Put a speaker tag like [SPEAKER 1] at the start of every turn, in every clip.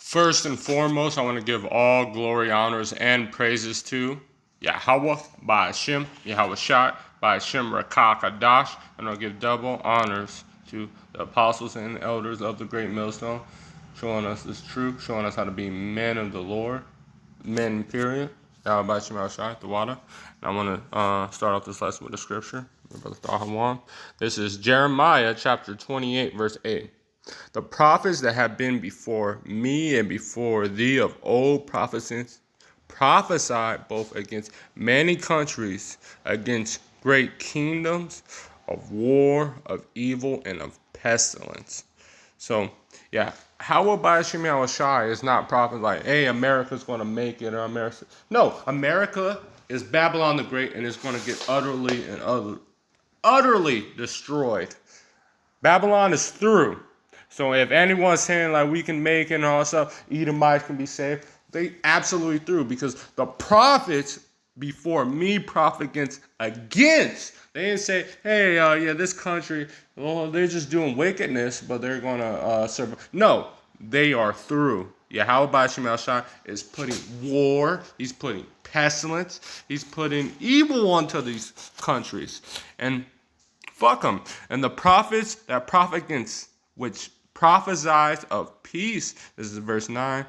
[SPEAKER 1] First and foremost, I want to give all glory, honors, and praises to Yahweh by Hashem, Yahweh Shai by Hashem Rakah Kadash, and I'll give double honors to the apostles and elders of the Great Millstone, showing us this truth, showing us how to be men of the Lord, men, period. Yahweh by Hashem Yahweh Shai, the water. And I want to start off this lesson with the scripture. Brother Tahawan. This is Jeremiah chapter 28, verse 8. The prophets that have been before me and before thee of old prophesied both against many countries, against great kingdoms, of war, of evil, and of pestilence. So, yeah, how about Hashem Shai is not prophet like, hey, America's going to make it, or America. No, America is Babylon the Great, and it's going to get utterly destroyed. Babylon is through. So if anyone's saying like we can make it and all that stuff, Edomites can be saved, they absolutely through, because the prophets before me prophet against. They didn't say, hey, this country, well, they're just doing wickedness, but they're going to serve. No, they are through. Yahweh Shemel Shai is putting war, he's putting pestilence, he's putting evil onto these countries. And fuck them. And the prophets that prophet against, which prophesied of peace, this is verse 9,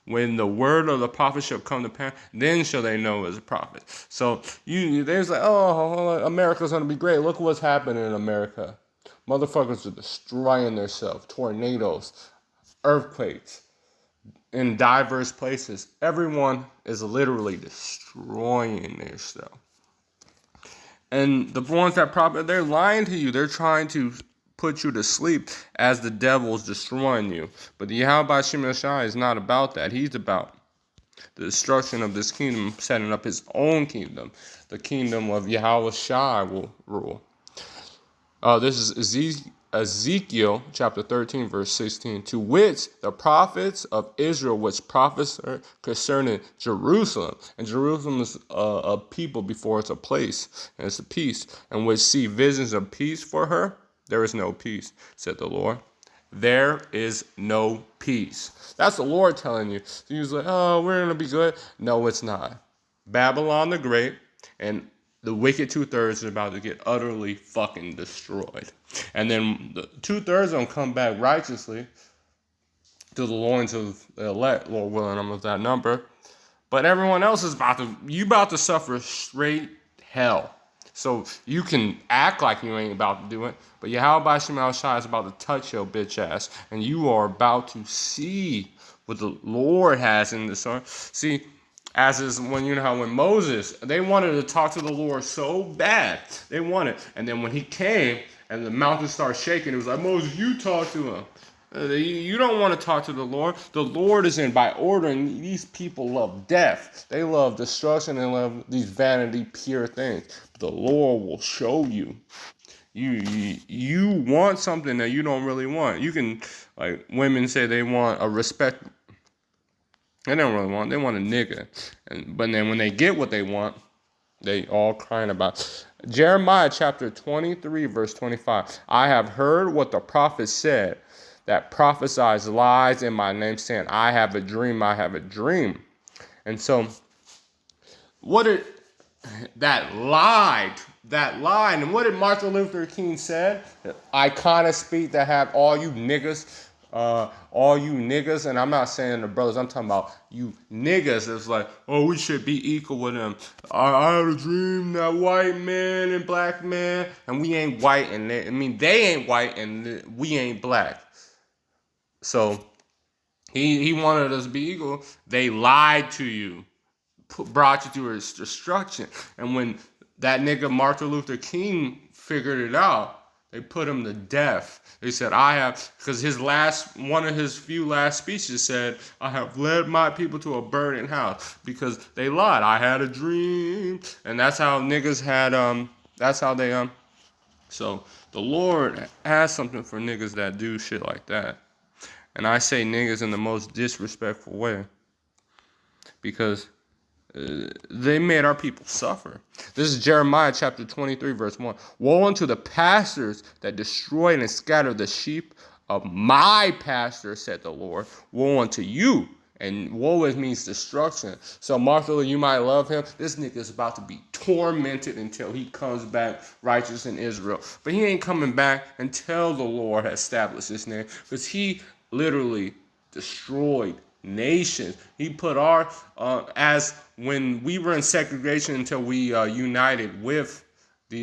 [SPEAKER 1] when the word of the prophet shall come to pass, then shall they know as a prophet. So there's like, oh, America's going to be great. Look what's happening in America. Motherfuckers are destroying themselves. Tornadoes, earthquakes in diverse places. Everyone is literally destroying themselves. And the ones that prophet, they're lying to you. They're trying to put you to sleep as the devil's destroying you. But the Yahweh Shemel Shai is not about that. He's about the destruction of this kingdom, setting up his own kingdom. The kingdom of Yahweh Shai will rule. This is Ezekiel chapter 13, verse 16. To which the prophets of Israel, which prophesy concerning Jerusalem. And Jerusalem is a people before it's a place, and it's a peace. And which see visions of peace for her. There is no peace, said the Lord. There is no peace. That's the Lord telling you. So you're like, oh, we're going to be good. No, it's not. Babylon the Great and the wicked 2/3 is about to get utterly fucking destroyed. And then the 2/3 don't come back righteously to the loins of the elect, Lord willing, I'm of that number. But everyone else is about to suffer straight hell. So you can act like you ain't about to do it, but Yahweh Shemel Shai is about to touch your bitch ass, and you are about to see what the Lord has in the sun. See, as is when when Moses, they wanted to talk to the Lord so bad, they wanted, and then when he came and the mountain started shaking, it was like, Moses, you talk to him. You don't want to talk to the Lord. The Lord is in by order, and these people love death. They love destruction and love these vanity, pure things. But the Lord will show you. You want something that you don't really want. You can, like women say they want a respect. They don't really want. They want a nigga. But then when they get what they want, they all crying about. Jeremiah chapter 23, verse 25. I have heard what the prophet said, that prophesies lies in my name, saying, I have a dream, I have a dream. And so, that lied, and what did Martin Luther King said? I kind of speak that have all you niggas, and I'm not saying the brothers, I'm talking about you niggas. It's like, oh, we should be equal with them. I had a dream that white man and black man, and we ain't white, and they ain't white, and we ain't black. So he wanted us to be equal. They lied to you, brought you to his destruction. And when that nigga Martin Luther King figured it out, they put him to death. They said, because one of his few last speeches said, I have led my people to a burning house, because they lied. I had a dream. And that's how niggas had, so the Lord has something for niggas that do shit like that. And I say niggas in the most disrespectful way, because they made our people suffer. This is Jeremiah chapter 23, verse 1. Woe unto the pastors that destroy and scatter the sheep of my pastor, said the Lord. Woe unto you. And woe means destruction. So Martha, you might love him. This nigga is about to be tormented until he comes back righteous in Israel. But he ain't coming back until the Lord has established his name. Because he literally destroyed nations. He put our, as when we were in segregation until we united with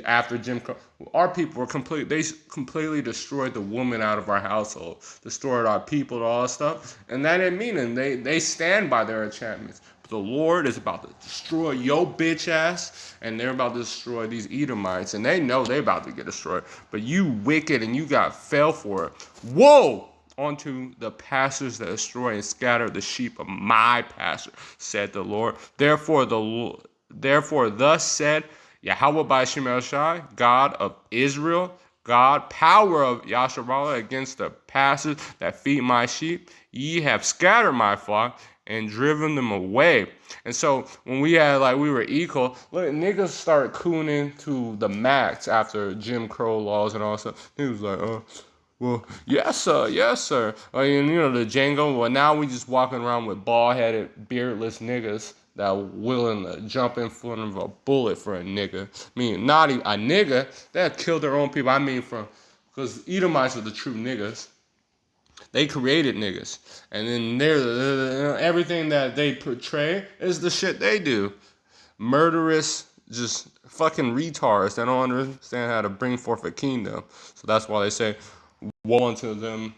[SPEAKER 1] after Jim Crow, our people were they completely destroyed the woman out of our household, destroyed our people, all that stuff. And that didn't mean it. They stand by their enchantments. But the Lord is about to destroy your bitch ass, and they're about to destroy these Edomites, and they know they're about to get destroyed. But you wicked, and you got fell for it. Woe unto the pastors that destroy and scatter the sheep of my pasture, said the Lord. Therefore thus said Yahweh Ba'ashem El Shai, God of Israel, God, power of Yasharallah against the pastors that feed my sheep. Ye have scattered my flock and driven them away. And so when we were equal, look, niggas started cooning to the max after Jim Crow laws and all stuff. He was like, well, yes, sir. And the Django. Well, now we just walking around with bald-headed, beardless niggas that are willing to jump in front of a bullet for a nigga. I mean, not even a nigga. They killed their own people. I mean, because Edomites are the true niggas. They created niggas. And then everything that they portray is the shit they do. Murderous, just fucking retards that don't understand how to bring forth a kingdom. So that's why they say, woe unto them.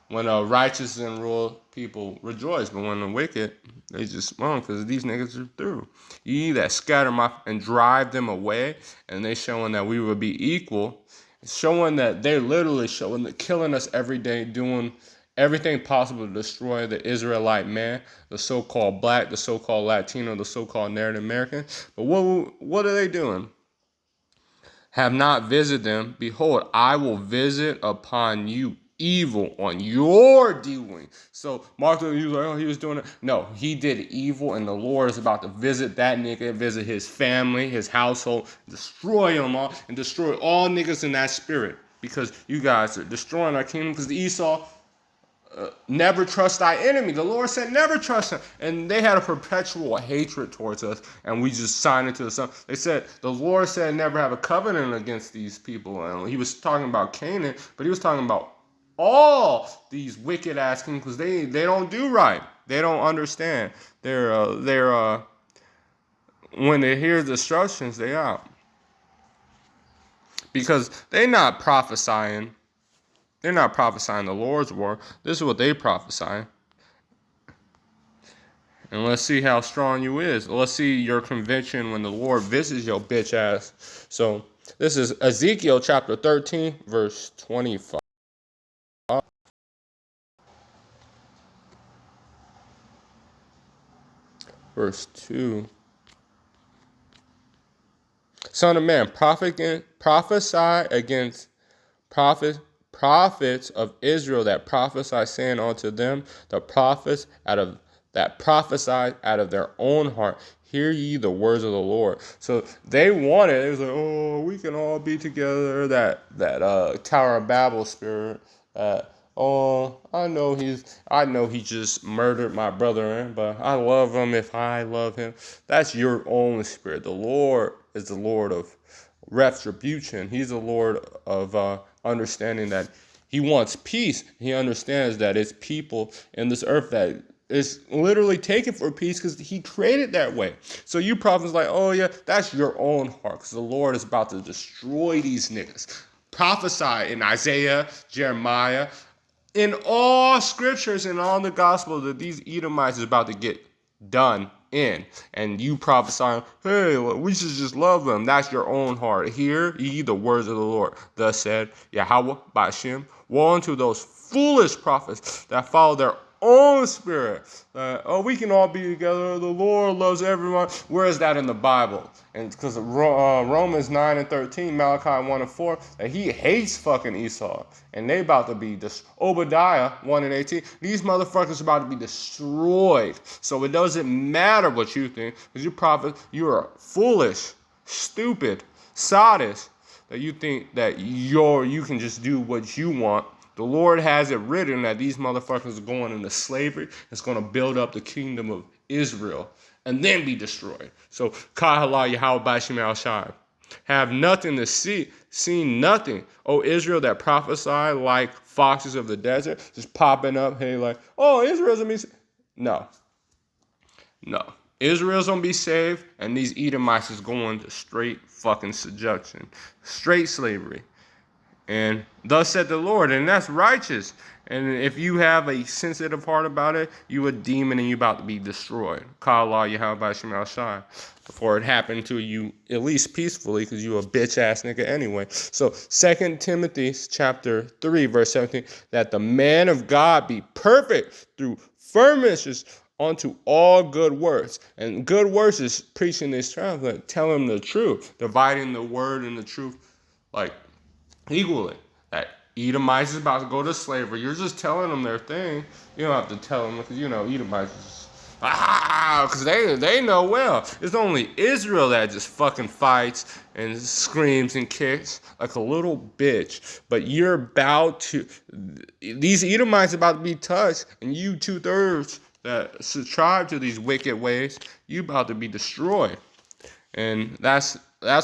[SPEAKER 1] When righteous and rule people rejoice, but when the wicked, they just moan because these niggas are through. Ye that scatter and drive them away, and they showing that we will be equal, showing that they're literally showing that killing us every day, doing everything possible to destroy the Israelite man, the so-called black, the so-called Latino, the so-called Native American. But what are they doing? Have not visited them. Behold, I will visit upon you evil on your doing. So Martha, he was like, oh, he was doing it. No, he did evil, and the Lord is about to visit that nigga, visit his family, his household, destroy them all, and destroy all niggas in that spirit. Because you guys are destroying our kingdom. Because Esau, never trust thy enemy. The Lord said, never trust him. And they had a perpetual hatred towards us, and we just signed it to the sun. They said, the Lord said, never have a covenant against these people. And he was talking about Canaan, but he was talking about all these wicked ass kings, because they don't do right. They don't understand. They're when they hear destructions, they out. Because they're not prophesying. They're not prophesying the Lord's word. This is what they prophesying. And let's see how strong you is. Let's see your conviction when the Lord visits your bitch ass. So this is Ezekiel chapter 13, verse 25. Verse 2. Son of man, prophesy against prophets of Israel that prophesy, saying unto them, the prophets that prophesy out of their own heart, hear ye the words of the Lord. So they wanted, it was like, oh, we can all be together, that Tower of Babel spirit, oh, I know he just murdered my brother, but I love him if I love him. That's your own spirit. The Lord is the Lord of retribution. He's the Lord of understanding that he wants peace. He understands that it's people in this earth that is literally taken for peace because he created that way. So you prophets like, oh yeah, that's your own heart, because the Lord is about to destroy these niggas. Prophesy in Isaiah, Jeremiah, in all scriptures and all the gospel that these Edomites is about to get done in. And you prophesy, hey, we should just love them. That's your own heart. Hear ye the words of the Lord. Thus said Yahweh Ba'ashem, woe unto those foolish prophets that follow their own spirit. Oh, we can all be together. The Lord loves everyone. Where is that in the Bible? And because Romans 9 and 13, Malachi 1 and 4, that he hates fucking Esau. And they about to be Obadiah 1 and 18. These motherfuckers about to be destroyed. So it doesn't matter what you think, because you prophets, you are foolish, stupid, sadists. that you think that you can just do what you want. The Lord has it written that these motherfuckers are going into slavery. It's going to build up the kingdom of Israel and then be destroyed. So, Kahala Yahweh Bashim al Shai. Have nothing to see, seen nothing. O Israel that prophesy like foxes of the desert, just popping up, hey, like, oh, Israel's gonna be saved. No. Israel's gonna be saved, and these Edomites is going to straight fucking subjection, straight slavery. And thus said the Lord, and that's righteous. And if you have a sensitive heart about it, you a demon and you about to be destroyed. Call Allah Yahweh Shemal Shai. Before it happened to you, at least peacefully, because you a bitch ass nigga anyway. So 2 Timothy chapter 3, verse 17, that the man of God be perfect through firmness unto all good works. And good works is preaching this truth, telling the truth, dividing the word and the truth like equally. That Edomites is about to go to slavery. You're just telling them their thing. You don't have to tell them because, Edomites is because they know well. It's only Israel that just fucking fights and screams and kicks like a little bitch. But you're about to, these Edomites about to be touched, and you 2/3 that subscribe to these wicked ways, you about to be destroyed. And that's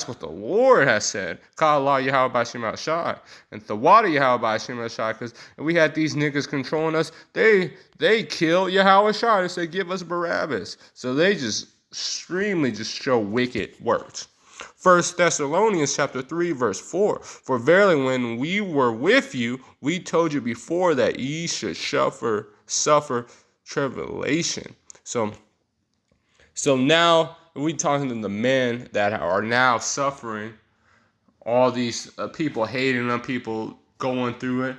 [SPEAKER 1] what the Lord has said. Call Allah Yahweh Bashim al Shai. And the water Yahweh Bashim al Shai. Because we had these niggas controlling us. They killed Yahweh Shai. They said, give us Barabbas. So they just extremely just show wicked works. 1 Thessalonians chapter 3, verse 4. For verily when we were with you, we told you before that ye should suffer tribulation. So now we talking to the men that are now suffering, all these people hating them, people going through it.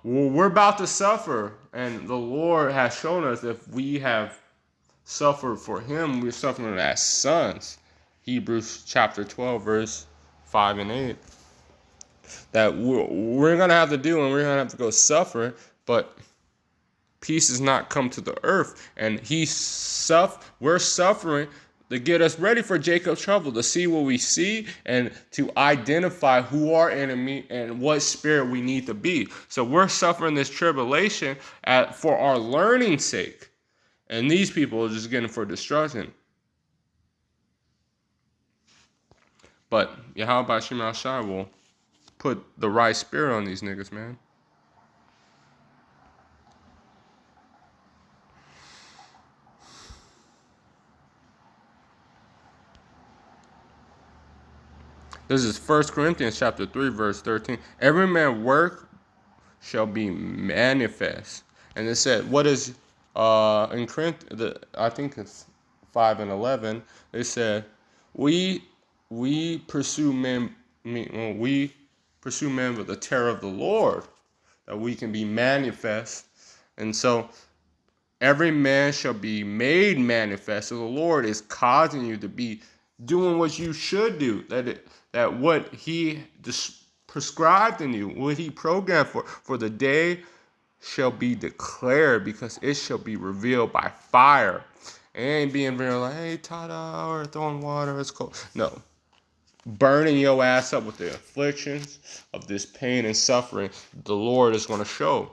[SPEAKER 1] We're about to suffer, and the Lord has shown us if we have suffered for him, we're suffering as sons. Hebrews chapter 12, verse 5 and 8. That we're going to have to do, and we're going to have to go suffer, but peace has not come to the earth, and we're suffering to get us ready for Jacob's trouble, to see what we see and to identify who our enemy and what spirit we need to be. So we're suffering this tribulation for our learning's sake, and these people are just getting for destruction. But Yahweh Bashim al Shai will put the right spirit on these niggas, man. This is 1 Corinthians chapter 3, verse 13. Every man's work shall be manifest. And it said, what is in Corinthians, I think it's 5 and 11, they said, we pursue men with the terror of the Lord, that we can be manifest. And so every man shall be made manifest. So the Lord is causing you to be doing what you should do, that what he prescribed in you, what he programmed for the day shall be declared, because it shall be revealed by fire. It ain't being real like, hey, ta-da, or throwing water, it's cold. No. Burning your ass up with the afflictions of this pain and suffering, the Lord is going to show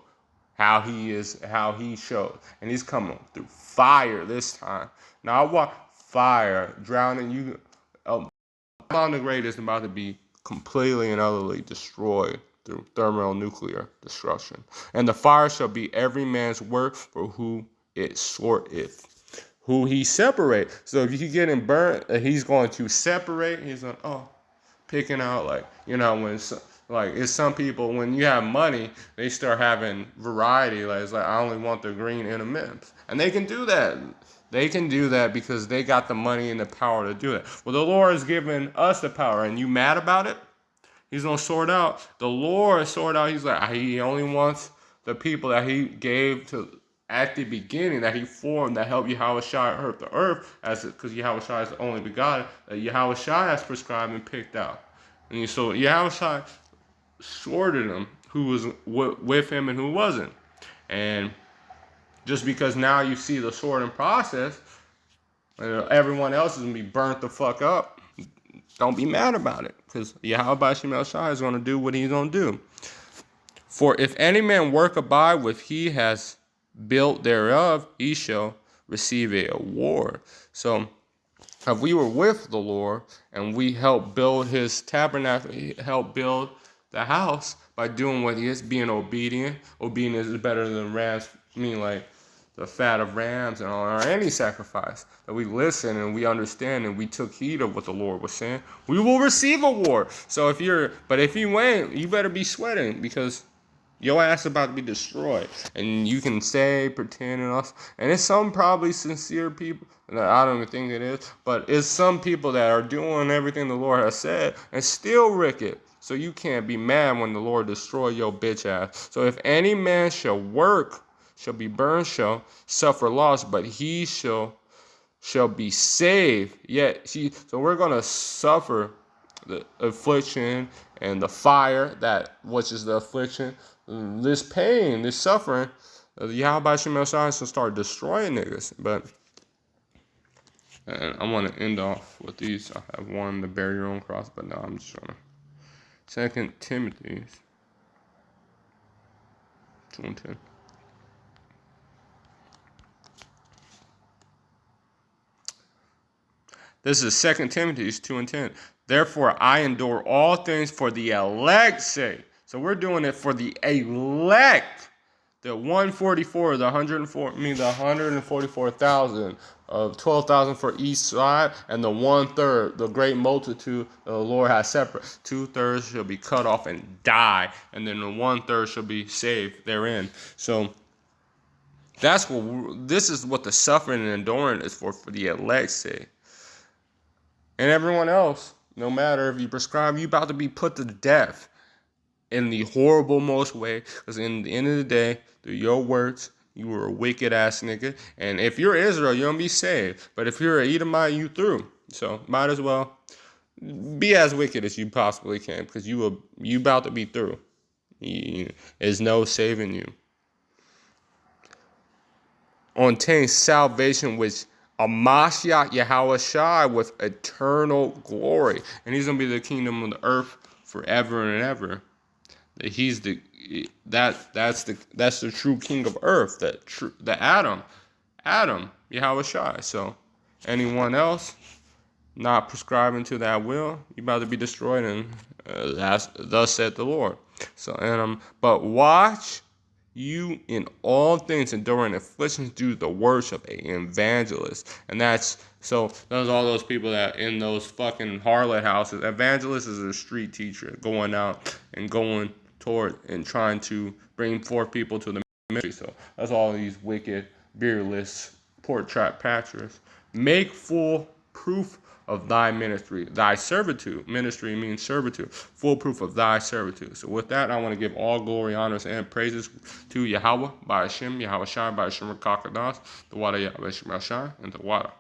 [SPEAKER 1] how he showed. And he's coming through fire this time. Now I want fire drowning you. The Great is about to be completely and utterly destroyed through thermonuclear destruction. And the fire shall be every man's work for who it sorteth, who he separate. So if you get him burnt, he's going to separate. He's going, picking out when it's some people, when you have money, they start having variety. Like it's like, I only want the green M&Ms, and they can do that. They can do that because they got the money and the power to do it. Well, the Lord has given us the power, and you mad about it? He's going to sort out. The Lord sort out. He's like, he only wants the people that he gave to at the beginning, that he formed, that helped Yahweh Shai hurt the earth, because Yahweh Shai is the only begotten, that Yahweh Shai has prescribed and picked out. And so Yahweh Shai sorted them, who was with him and who wasn't. And just because now you see the sorting process, everyone else is going to be burnt the fuck up, don't be mad about it. because Yahweh Shemel Shai is going to do what he's going to do. For if any man work abide with he has built thereof, he shall receive a award. So if we were with the Lord and we helped build his tabernacle, help build the house by doing what he is, being obedient. Obedience is better than rams, like the fat of rams and all, or any sacrifice. That we listen and we understand and we took heed of what the Lord was saying, we will receive a award. So if you ain't, you better be sweating, because your ass is about to be destroyed. And you can say, pretend, and us. And it's some probably sincere people. I don't even think it is. But it's some people that are doing everything the Lord has said and still wicked. So you can't be mad when the Lord destroy your bitch ass. So if any man shall work, shall be burned, shall suffer loss, but he shall be saved. So we're going to suffer the affliction and the fire, that which is the affliction, this pain, this suffering. Yahweh Shemel Shai will start destroying niggas. But and I want to end off with these. I have one, to bear your own cross, but no, I'm just trying to. 2 Timothy 2:10. This is 2 Timothy 2:10. Therefore, I endure all things for the elect's sake. So we're doing it for the elect. The 144, the 144,000 of 12,000 for each side, and the 1/3, the great multitude the Lord has separate. 2/3 shall be cut off and die, and then the 1/3 shall be saved therein. So this is what the suffering and enduring is for the elect's sake. And everyone else, no matter if you prescribe, you about to be put to death in the horrible most way, because in the end of the day, through your words, you were a wicked ass nigga. And if you're Israel, you're gonna be saved. But if you're an Edomite, you through. So might as well be as wicked as you possibly can, because you about to be through. There's no saving you. Obtain salvation which a Mashiach Yahweh Shai with eternal glory, and he's gonna be the kingdom of the earth forever and ever. He's that's the true king of earth, the Adam Yahweh Shai. So anyone else not prescribing to that will, you about to be destroyed, and thus said the Lord. So but watch you in all things, enduring afflictions, do the works of an evangelist. And those all those people that in those fucking harlot houses. Evangelist is a street teacher going out and going toward and trying to bring forth people to the ministry. So that's all these wicked, beerless, pork trap patchers. Make full proof of thy ministry, thy servitude. Ministry means servitude. Full proof of thy servitude. So with that, I want to give all glory, honors, and praises to Yahweh, by Hashem, Yahweh Shai, by Hashem Rakakas, the Wada Yahweh Shemel Shai, and the Wada.